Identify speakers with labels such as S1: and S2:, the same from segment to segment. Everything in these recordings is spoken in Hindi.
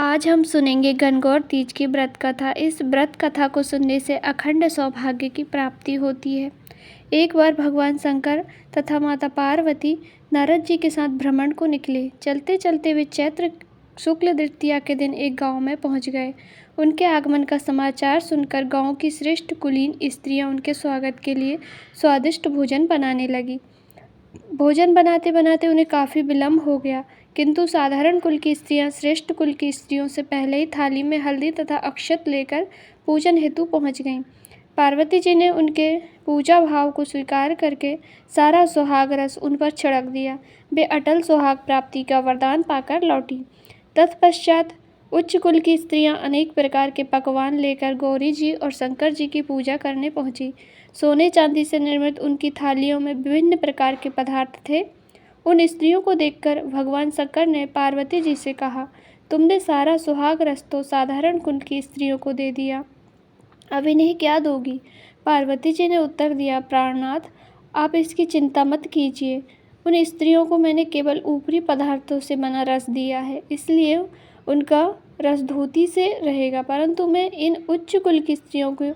S1: आज हम सुनेंगे गणगौर तीज की व्रत कथा। इस व्रत कथा को सुनने से अखंड सौभाग्य की प्राप्ति होती है। एक बार भगवान शंकर तथा माता पार्वती नारद जी के साथ भ्रमण को निकले। चलते चलते वे चैत्र शुक्ल द्वितीया के दिन एक गांव में पहुंच गए। उनके आगमन का समाचार सुनकर गांव की श्रेष्ठ कुलीन स्त्रियां उनके स्वागत के लिए स्वादिष्ट भोजन बनाने लगी। भोजन बनाते बनाते उन्हें काफ़ी विलम्ब हो गया, किंतु साधारण कुल की स्त्रियां श्रेष्ठ कुल की स्त्रियों से पहले ही थाली में हल्दी तथा अक्षत लेकर पूजन हेतु पहुंच गईं। पार्वती जी ने उनके पूजा भाव को स्वीकार करके सारा सुहाग रस उन पर छिड़क दिया। वे अटल सुहाग प्राप्ति का वरदान पाकर लौटी। तत्पश्चात उच्च कुल की स्त्रियां अनेक प्रकार के पकवान लेकर गौरी जी और शंकर जी की पूजा करने पहुंची। सोने चांदी से निर्मित उनकी थालियों में विभिन्न प्रकार के पदार्थ थे। उन स्त्रियों को देखकर भगवान शंकर ने पार्वती जी से कहा, तुमने सारा सुहाग रस तो साधारण कुल की स्त्रियों को दे दिया, अब इन्हें क्या दोगी? पार्वती जी ने उत्तर दिया, प्राणनाथ, आप इसकी चिंता मत कीजिए। उन स्त्रियों को मैंने केवल ऊपरी पदार्थों से बना रस दिया है, इसलिए उनका रस धोती से रहेगा, परंतु मैं इन उच्च कुल की स्त्रियों को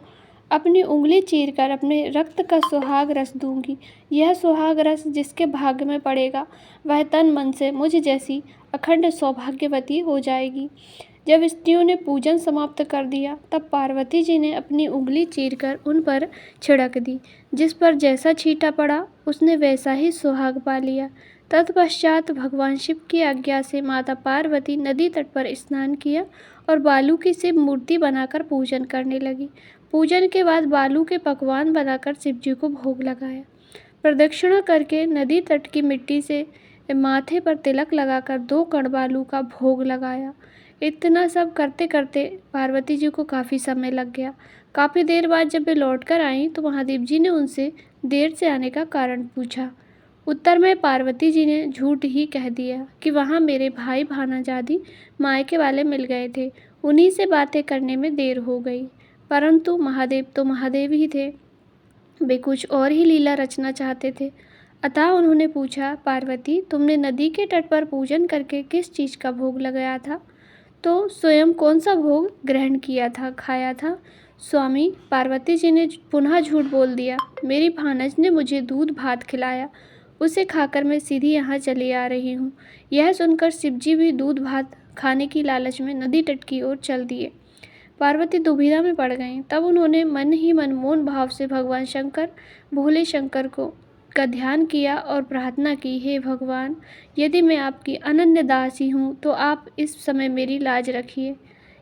S1: अपनी उंगली चीरकर अपने रक्त का सुहाग रस दूंगी। यह सुहाग रस जिसके भाग्य में पड़ेगा वह तन मन से मुझ जैसी अखंड सौभाग्यवती हो जाएगी। जब स्त्रियों ने पूजन समाप्त कर दिया तब पार्वती जी ने अपनी उंगली चीरकर उन पर छिड़क दी। जिस पर जैसा छींटा पड़ा उसने वैसा ही सुहाग पा लिया। तत्पश्चात भगवान शिव की आज्ञा से माता पार्वती नदी तट पर स्नान किया और बालू की शिव मूर्ति बनाकर पूजन करने लगी। पूजन के बाद बालू के पकवान बनाकर शिव जी को भोग लगाया। प्रदक्षिणा करके नदी तट की मिट्टी से माथे पर तिलक लगाकर 2 कण बालू का भोग लगाया। इतना सब करते करते पार्वती जी को काफ़ी समय लग गया। काफ़ी देर बाद जब वे लौट कर आईं तो महादेव जी ने उनसे देर से आने का कारण पूछा। उत्तर में पार्वती जी ने झूठ ही कह दिया कि वहाँ मेरे भाई भानाजादी मायके वाले मिल गए थे, उन्हीं से बातें करने में देर हो गई। परंतु महादेव तो महादेव ही थे, वे कुछ और ही लीला रचना चाहते थे। अतः उन्होंने पूछा, पार्वती, तुमने नदी के तट पर पूजन करके किस चीज़ का भोग लगाया था? तो स्वयं कौन सा भोग ग्रहण किया था, खाया था? स्वामी, पार्वती जी ने पुनः झूठ बोल दिया। मेरी भानज ने मुझे दूध भात खिलाया, उसे खाकर मैं सीधी यहाँ चली आ रही हूँ। यह सुनकर शिवजी भी दूध भात खाने की लालच में नदी तट की ओर चल दिए। पार्वती दुविधा में पड़ गईं। तब उन्होंने मन ही मन मौन भाव से भगवान शंकर, भोले शंकर का ध्यान किया और प्रार्थना की, हे भगवान, यदि मैं आपकी अनन्य दासी हूँ तो आप इस समय मेरी लाज रखिए।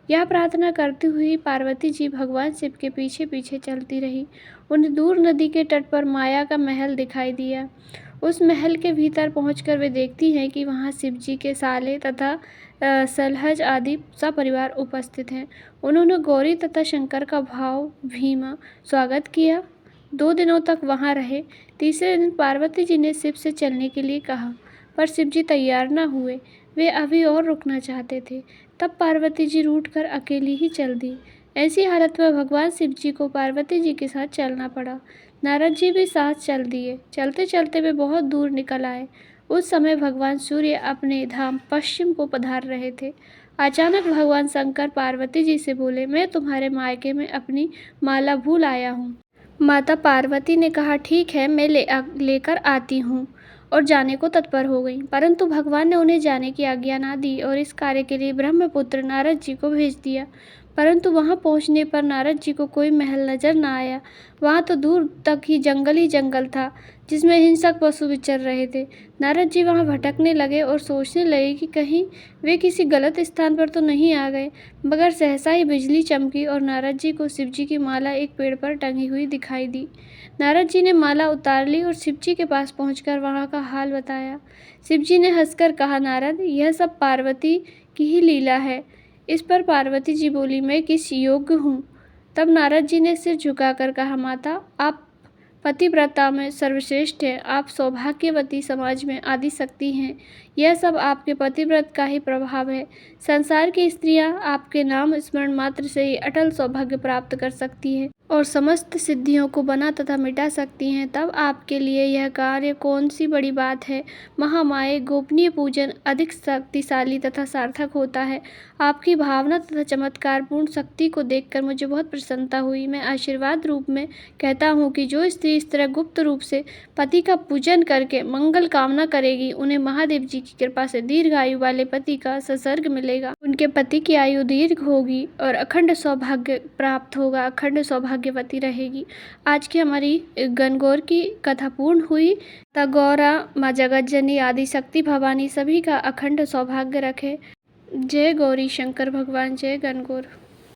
S1: यह प्रार्थना करती हुई पार्वती जी भगवान शिव के पीछे पीछे चलती रही। उन्हें दूर नदी के तट पर माया का महल दिखाई दिया। उस महल के भीतर पहुंचकर वे देखती हैं कि वहां शिव जी के साले तथा सलहज आदि सपरिवार उपस्थित हैं। उन्होंने गौरी तथा शंकर का भाव भीमा स्वागत किया। 2 दिनों तक वहां रहे। तीसरे दिन पार्वती जी ने शिव से चलने के लिए कहा, पर शिव जी तैयार न हुए। वे अभी और रुकना चाहते थे। तब पार्वती जी रूठकर अकेली ही चल दी। ऐसी हालत में भगवान शिव जी को पार्वती जी के साथ चलना पड़ा। नारद जी भी साथ चल दिए। चलते चलते वे बहुत दूर निकल आए। उस समय भगवान सूर्य अपने धाम पश्चिम को पधार रहे थे। अचानक भगवान शंकर पार्वती जी से बोले, मैं तुम्हारे मायके में अपनी माला भूल आया हूँ। माता पार्वती ने कहा, ठीक है, मैं लेकर आती हूँ, और जाने को तत्पर हो गई। परंतु भगवान ने उन्हें जाने की आज्ञा ना दी और इस कार्य के लिए ब्रह्मपुत्र नारद जी को भेज दिया। परंतु वहां पहुंचने पर नारद जी को कोई महल नजर न आया। वहां तो दूर तक ही जंगल था जिसमें हिंसक पशु विचर रहे थे। नारद जी वहां भटकने लगे और सोचने लगे कि कहीं वे किसी गलत स्थान पर तो नहीं आ गए। मगर सहसा ही बिजली चमकी और नारद जी को शिव जी की माला एक पेड़ पर टंगी हुई दिखाई दी। नारद जी ने माला उतार ली और शिव जी के पास पहुंचकर वहां का हाल बताया। शिव जी ने हंसकर कहा, नारद, यह सब पार्वती की ही लीला है। इस पर पार्वती जी बोली, मैं किस योग्य हूँ? तब नारद जी ने सिर झुकाकर कहा, माता, आप पतिव्रता में सर्वश्रेष्ठ हैं, आप सौभाग्यवती समाज में आदि शक्ति हैं। यह सब आपके पतिव्रत का ही प्रभाव है। संसार की स्त्रियां आपके नाम स्मरण मात्र से ही अटल सौभाग्य प्राप्त कर सकती हैं और समस्त सिद्धियों को बना तथा मिटा सकती हैं। तब आपके लिए यह कार्य कौन सी बड़ी बात है। महामाये गोपनीय पूजन अधिक शक्तिशाली तथा सार्थक होता है। आपकी भावना तथा चमत्कारपूर्ण शक्ति को देखकर मुझे बहुत प्रसन्नता हुई। मैं आशीर्वाद रूप में कहता हूँ कि जो स्त्री इस तरह गुप्त रूप से पति का पूजन करके मंगल कामना करेगी, उन्हें महादेव जी की कृपा से दीर्घ आयु वाले पति का संसर्ग मिलेगा। उनके पति की आयु दीर्घ होगी और अखंड सौभाग्य प्राप्त होगा, अखंड सौभाग्यवती रहेगी। आज की हमारी गणगौर की कथा पूर्ण हुई। तगौरा माँ जगज्जनी आदि शक्ति भवानी सभी का अखंड सौभाग्य रखे। जय गौरी शंकर भगवान, जय गणगौर।